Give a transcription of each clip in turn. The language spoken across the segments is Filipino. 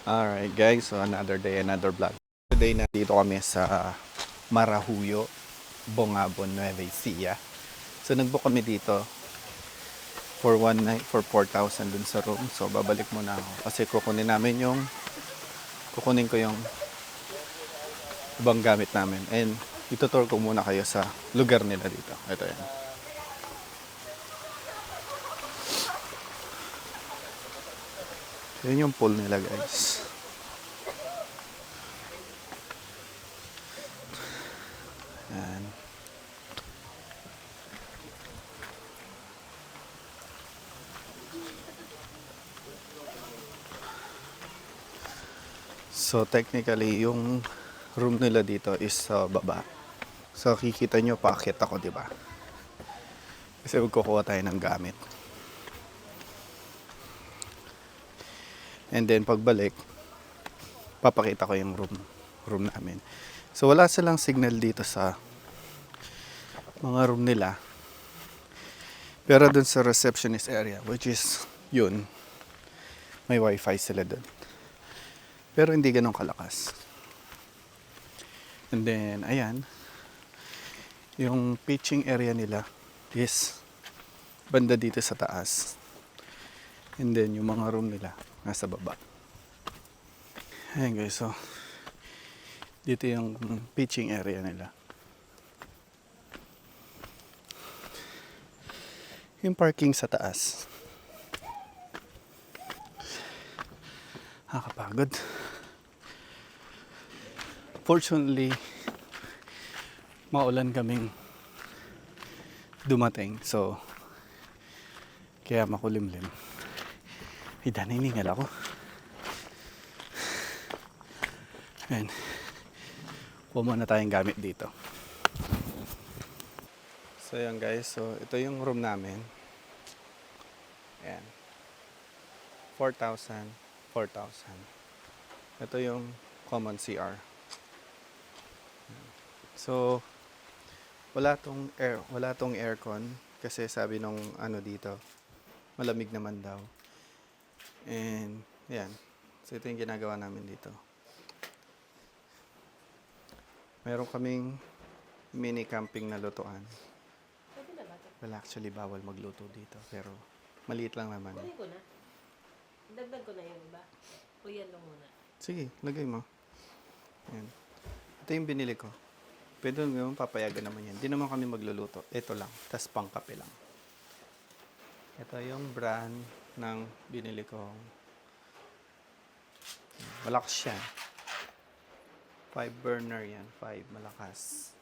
Alright guys, so another day, another vlog. Today na dito kami sa Marahuyo, Bongabon, Nueva Ecija. So nagbook kami dito for one night for 4,000 dun sa room. So babalik muna ako kasi kukunin ko yung ibang gamit namin. And itutour ko muna kayo sa lugar nila dito. Ito yan. Yan yung pool nila guys. Yan. So technically yung room nila dito is sa baba. So kikita nyo paakyat ako, di ba? Kasi magkukuha tayo ng gamit. And then pagbalik, papakita ko yung room namin. So wala silang signal dito sa mga room nila. Pero dun sa receptionist area, which is yun, may wifi sila dun. Pero hindi ganun kalakas. And then, ayan, yung pitching area nila is banda dito sa taas. And then, yung mga room nila nasa baba. Ayan guys, so dito yung pitching area nila. Yung parking sa taas. Nakakapagod. Fortunately, maulan kaming dumating. So, kaya makulimlim. Ay, naniningal ako. Ayan. Kuha muna tayong gamit dito. So, yan guys. So, ito yung room namin. Ayan. 4,000. 4,000. Ito yung common CR. So, wala tong aircon kasi sabi nung ano dito, malamig naman daw. And, yan. So, ito yung ginagawa namin dito. Meron kaming mini camping na lutuan. Well, actually, bawal magluto dito. Pero, maliit lang naman. Kunin ko na. Dagdag ko na yung iba. O yan lang muna. Sige, lagay mo. Yan. Ito yung binili ko. Pwede naman papayagan naman yan. Hindi naman kami magluluto. Ito lang. Tas pangkape lang. Ito yung brand ng binili ko. Malakas siya. 5 burner yan. 5 malakas.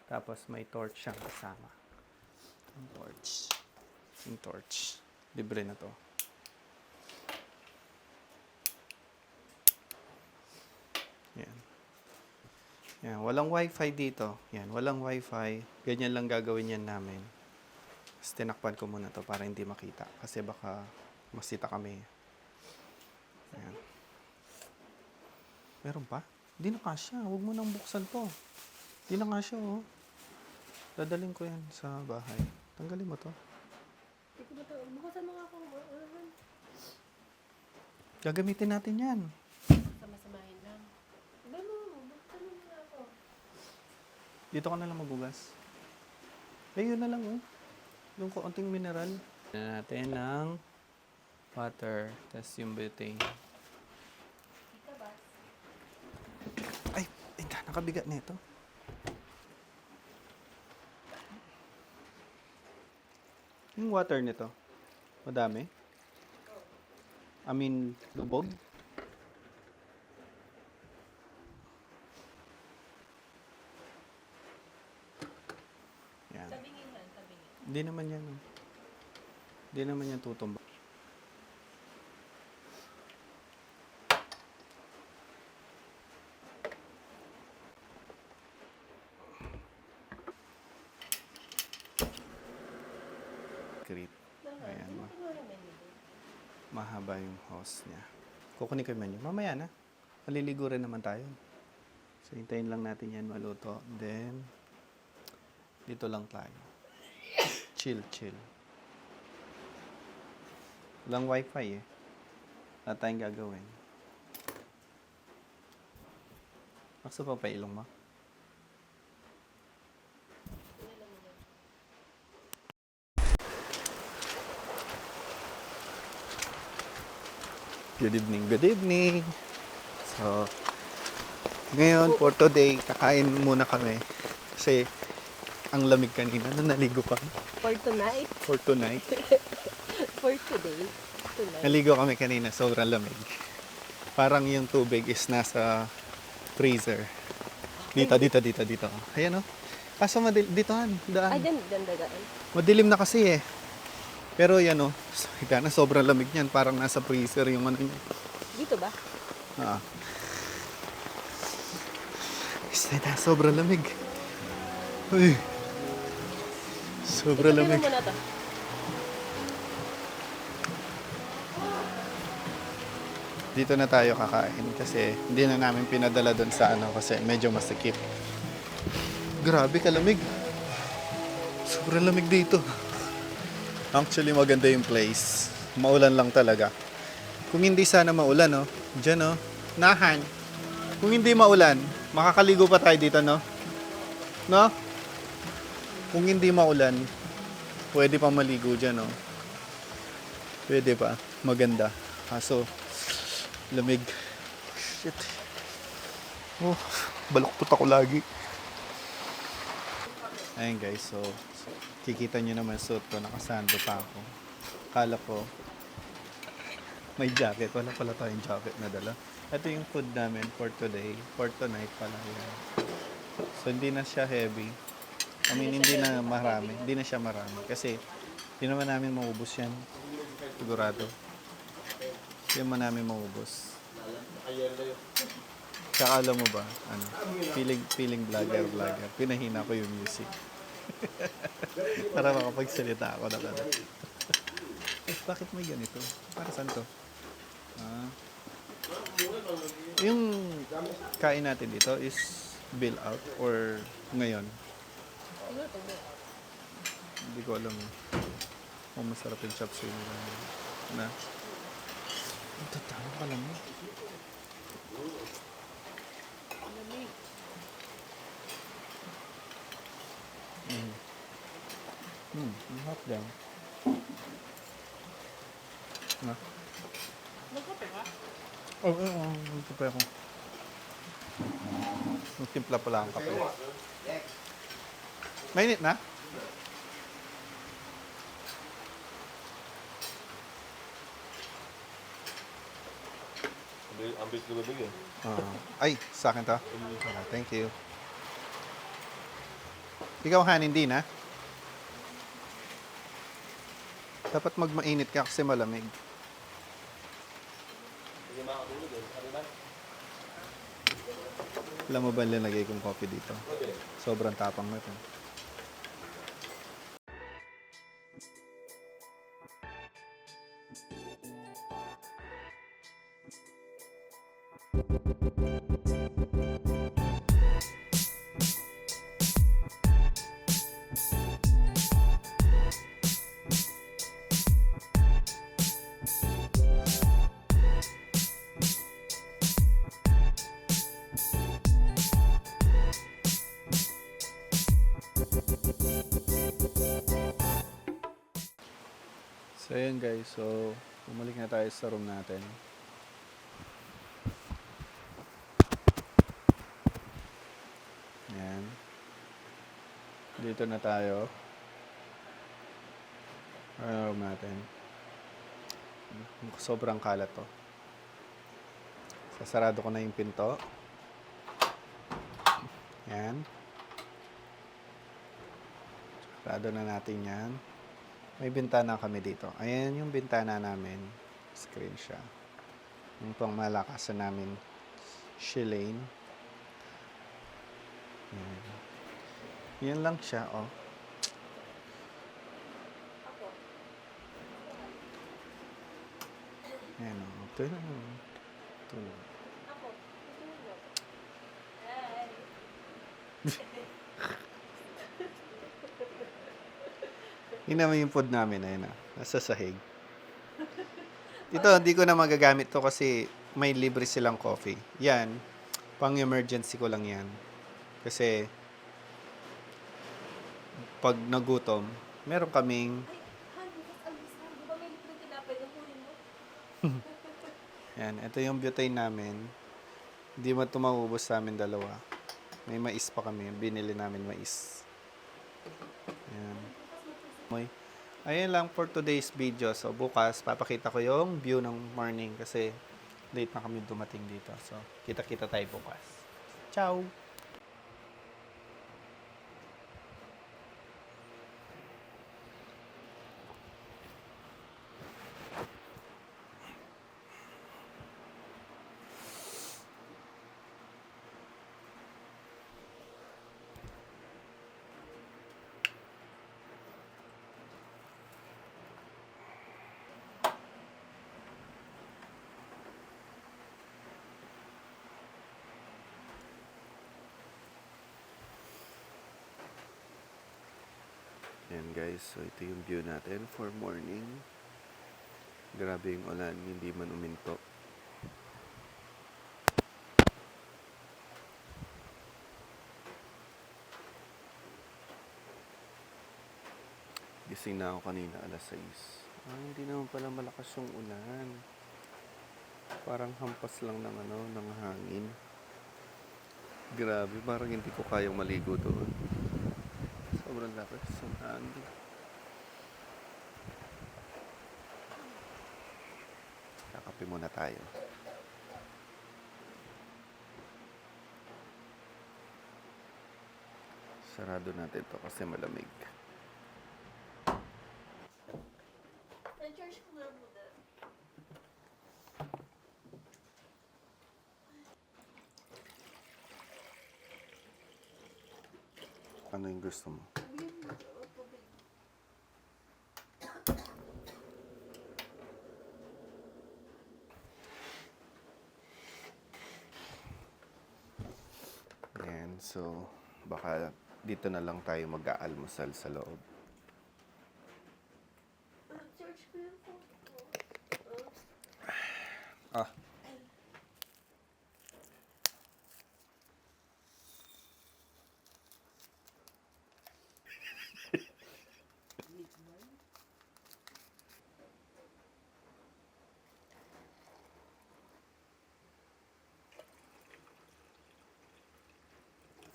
Tapos may torch siyang kasama. Yung torch. Yung torch. Libre na to. Yan. Yan. Walang wifi dito. Yan. Walang wifi. Ganyan lang gagawin yan namin. Tapos tinakpan ko muna to para hindi makita. Kasi baka masita kami. Yan. Meron pa? Hindi na kasya. Huwag mo nang buksan to. Hindi na kasya, oh. Dadaling ko yan sa bahay. Tanggalin mo to. Hindi ko ba ito? Bukasan mo nga ako. Gagamitin natin yan. Sama-samahin lang. Iba mo. Buksan mo nga ako. Dito ka na lang magugas. Ayun na lang, oh. Yung konting mineral. Natin ng water. Tapos yung butane. Ika ba? Ay, nakabigat na ito. Yung water nito, madami? I mean, lubog? Yan. Tabingin lang. Tabingin. Hindi naman yan. Oh. Hindi naman yan tutumba. Ayan, mahaba yung hose niya. Kukunin ko yung menu. Mamaya na. Maliligo rin naman tayo. So, hintayin lang natin yan maluto. Then, dito lang tayo. Chill. Walang wifi eh. Wala tayong gagawin. Gusto pa pailong mo? Good evening, good evening. So, ngayon for today, kakain muna kami. Kasi, ang lamig kanina nung naligo pa. For tonight. For tonight. For today. Tonight. Naligo kami kanina, sobrang lamig. Parang yung tubig is nasa freezer. Dito. Ayan o. Kaso ditohan, Ay, daan. dandagaan. Madilim na kasi eh. Pero yan o, na sobrang lamig niyan. Parang nasa freezer yung ano niya. Dito ba? Ah. Sobrang lamig. Uy. Sobrang lamig. Ito, mo na to. Dito na tayo kakain kasi hindi na namin pinadala doon sa ano kasi medyo masikip. Grabe kalamig. Sobrang lamig dito. Actually maganda yung place. Maulan lang talaga. Kung hindi sana maulan, no? Diyan, no? Nahan. Kung hindi maulan, makakaligo pa tayo dito, no? No? Kung hindi maulan, pwede pa maligo dyan, no? Pwede pa. Maganda. Kaso, lamig. Shit. Oh, baluktot ako lagi. Ayun guys, so kikita nyo naman suot ko, nakasando pa ako. Kala ko may jacket, wala pala tayong jacket na dala. Ito yung food namin for today, for tonight pala yan. So hindi na siya heavy. I mean, hindi na marami, hindi na siya marami. Kasi hindi naman namin maubos yan. Sigurado. Hindi naman namin maubos. Tsaka alam mo ba, ano, feeling vlogger. Pinahina ko yung music. Para makapagsalita ako na ano. Bakit may ganito? Para saan to? Ah. Yung kain natin dito is bill out or ngayon? Hindi ko alam. Kung masarap yung chop suey nila. Na? Ito tayo ka lang. Ang hot down. Na? Magkape ka? Oo, magkape ako. Magtimpla pala ang kape. Mainit na? Ang bilis lumabig eh. Ay, sa akin to? Okay, thank you. Ikaw, Han, hindi na? Dapat magmainit ka kasi malamig. Hindi makatulog eh. Ano ba? Alam mo ba nilagay kong coffee dito? Sobrang tapang na ito. So, ayan guys. So, bumalik na tayo sa room natin. Ayan. Dito na tayo. Room natin. Sobrang kalat to. Sasarado ko na yung pinto. Ayan. Sarado na natin yan. May bintana kami dito. Ayan yung bintana namin. Screen siya. Yung pang malakasan namin. Shilane. Ayan. Yan lang siya, oh. Ayan, oh. Ito na. Ito na. Yun naman yung food namin, ayun na. Nasa sahig. Ito, hindi ko na magagamit to kasi may libre silang coffee. Yan, Pang emergency ko lang yan. Kasi, pag nagutom, meron kaming, Han, bukas almusal. Di ba may libreng tinapay na kunin mo? yan, ito yung butane namin. Hindi mo ito maubos sa amin dalawa. May mais pa kami. Binili namin mais. Yan. Moy. Ayun lang for today's video. So, bukas, papakita ko yung view ng morning kasi late na kami dumating dito. So, kita-kita tayo bukas. Ciao! Ayan guys, so ito yung view natin for morning. Grabe yung ulan, hindi man uminto. Gising na ako kanina alas 6. Hindi naman pala malakas yung ulan. Parang hampas lang ng ng hangin. Grabe, parang hindi ko kayang maligo doon. Sobrang lakas ng hangin. Kakape muna tayo. Sarado natin to kasi malamig. Na-charge ko nga muna. Ano yung gusto mo? Ayan, so baka dito na lang tayo mag-aalmusal sa loob. Na-charge ko yung phone ko. Ah.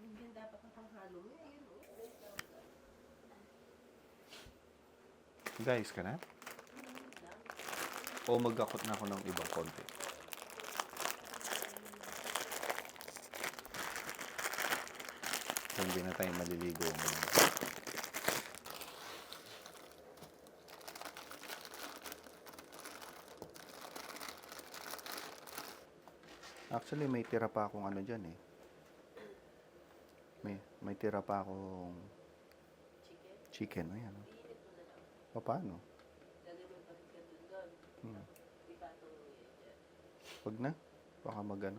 Hindi dapat ang panghalo mo. Ayun, oh. Guys ka na? O magkakot na ako ng ibang konti? So, hindi na tayo maliligo ngayon. Actually, may tira pa akong ano dyan eh. May tira pa akong chicken. Ayan. Paano? Wag na. Baka magano.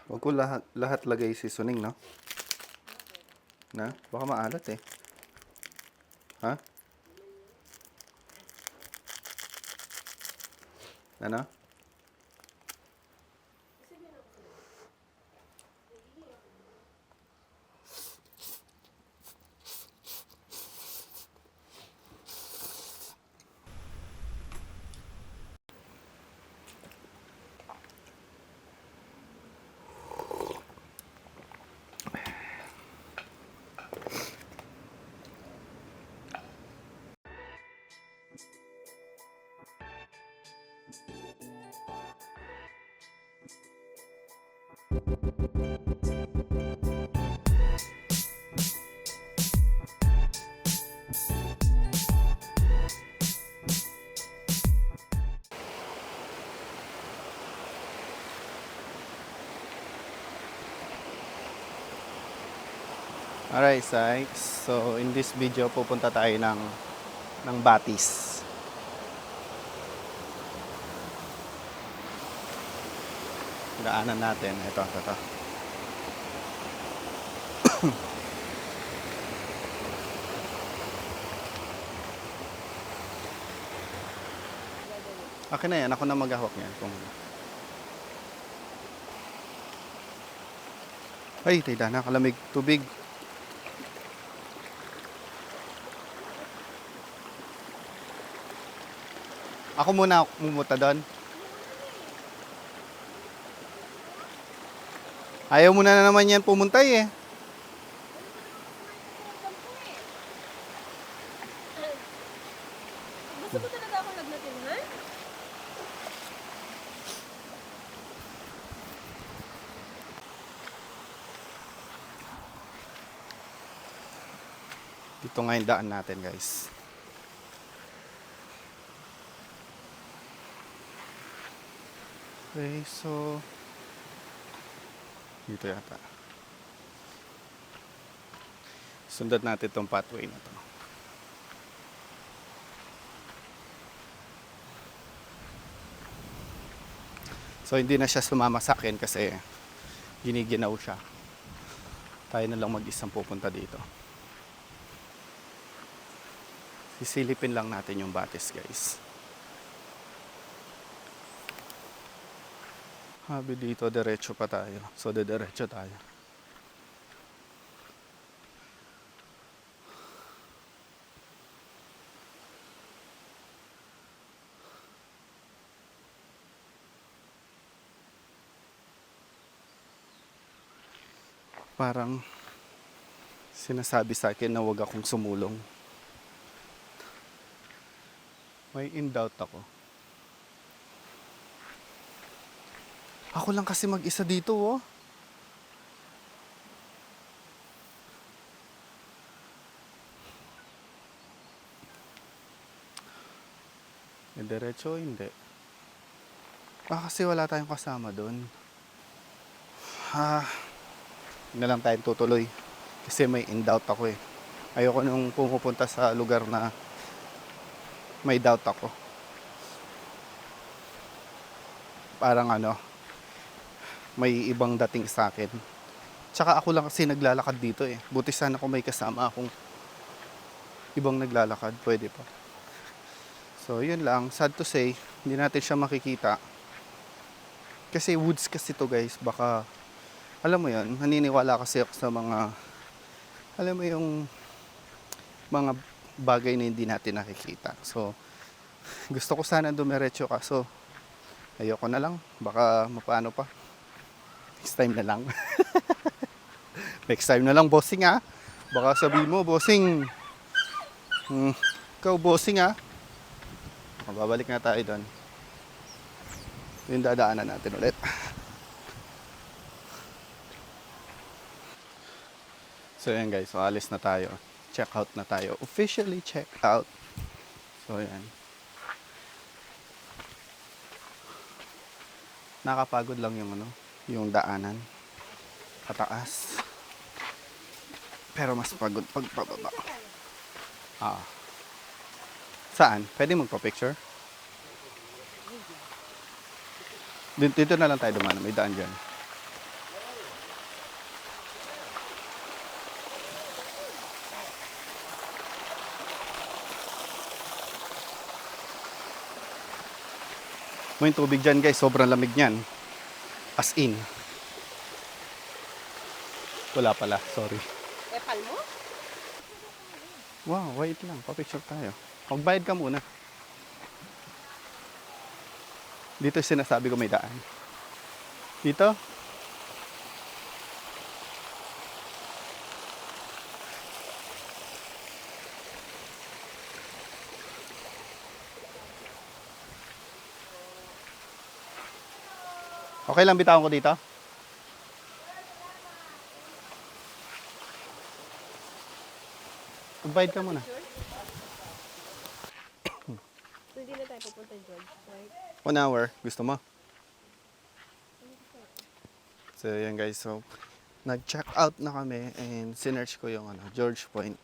Wag ko lahat lagay seasoning, no? Na? Baka maalat eh. Ha? Ano? Alright, Sykes. So, in this video, pupunta tayo ng Batis. Daanan natin. Ito. Akin na yan. Ako na maghahawak niyan. Ay, tayda na, kalamig tubig. Ako muna pumunta doon. Ayaw mo na naman yan pumunta eh. Gusto mo talaga akong lagnatin, ha? Dito nga yung daan natin, guys. Okay, so dito yata. Sundan natin tong pathway na to. So hindi na siya sumama sa akin kasi giniginaw siya. Tayo na lang mag-isang pupunta dito. Sisilipin lang natin yung batis, guys. Habi dito, diretso pa tayo. So, diretso tayo. Parang sinasabi sa akin na huwag akong sumulong. May in doubt ako. Ako lang kasi mag-isa dito, oh. Diretso, hindi. Kasi wala tayong kasama doon. Hindi na lang tayong tutuloy. Kasi may in doubt ako eh. Ayoko nung pumupunta sa lugar na may doubt ako. Parang may ibang dating sa akin. Tsaka ako lang kasi naglalakad dito eh. Buti sana kung may kasama akong ibang naglalakad, pwede pa. So, yun lang. Sad to say, hindi natin siya makikita. Kasi woods kasi to, guys. Baka, alam mo yun, naniniwala kasi ako sa mga, alam mo yung mga bagay na hindi natin nakikita. So, gusto ko sana dumiretso kaso ayoko na lang. Baka mapaano pa. Next time na lang. Next time na lang, bossing ah. Baka sabihin mo, bossing. Ikaw, bossing ah. Mababalik na tayo doon. Yung dadaanan natin ulit. So yan guys, so alis na tayo. Check out na tayo. Officially check out. So yan. Nakapagod lang yung daanan. Pataas. Pero mas pagod pag pababa. Saan? Pwede magpa-picture? Dito na lang tayo dumaan. May daan dyan. May tubig dyan guys. Sobrang lamig niyan. As in. Wala pala. Sorry. Epal mo? Wow, wait lang. Pa-picture tayo. Magbayad ka muna. Dito sinasabi ko may daan. Dito? Okay lang bitawan ko dito? Magbayad ka muna. So, hindi na tayo pupunta, George, right? 1 hour. Gusto mo? So, yan guys. So, nag-check out na kami and sinearch ko yung George Point.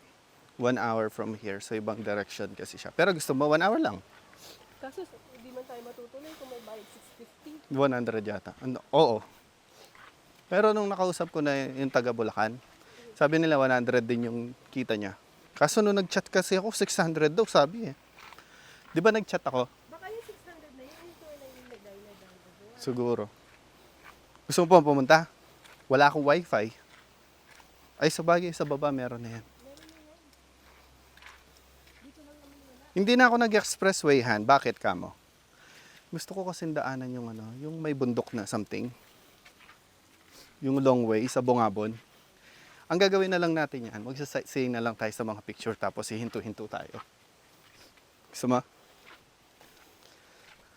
1 hour from here. So, ibang direction kasi siya. Pero gusto mo 1 hour lang? Kaso, hindi man tayo matutuloy kung may bayad 650. 100 yata. Oo. Pero nung nakausap ko na yung taga Bulacan, sabi nila 100 din yung kita niya. Kaso nung nag-chat kasi ako, 600 daw sabi eh. Di ba nag-chat ako? Baka yung 600 na yun, ito na yung lagay na doon. Siguro. Gusto mo pa pumunta? Wala akong wifi. Ay, sa bagay, sa baba meron na yan. Hindi na ako nag-expresswayhan. Bakit kamo? Gusto ko kasi daanan yung ano, yung may bundok na something. Yung long way sa Bungabon. Ang gagawin na lang natin yan, magsa-sightseeing na lang tayo sa mga picture tapos hihinto-hinto tayo. Gusto mo?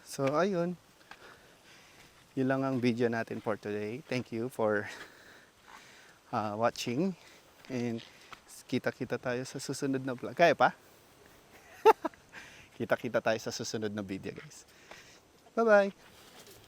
So, ayun. Yun lang ang video natin for today. Thank you for watching. And kita-kita tayo sa susunod na vlog. Kaya pa? Kita-kita tayo sa susunod na video, guys. Bye-bye!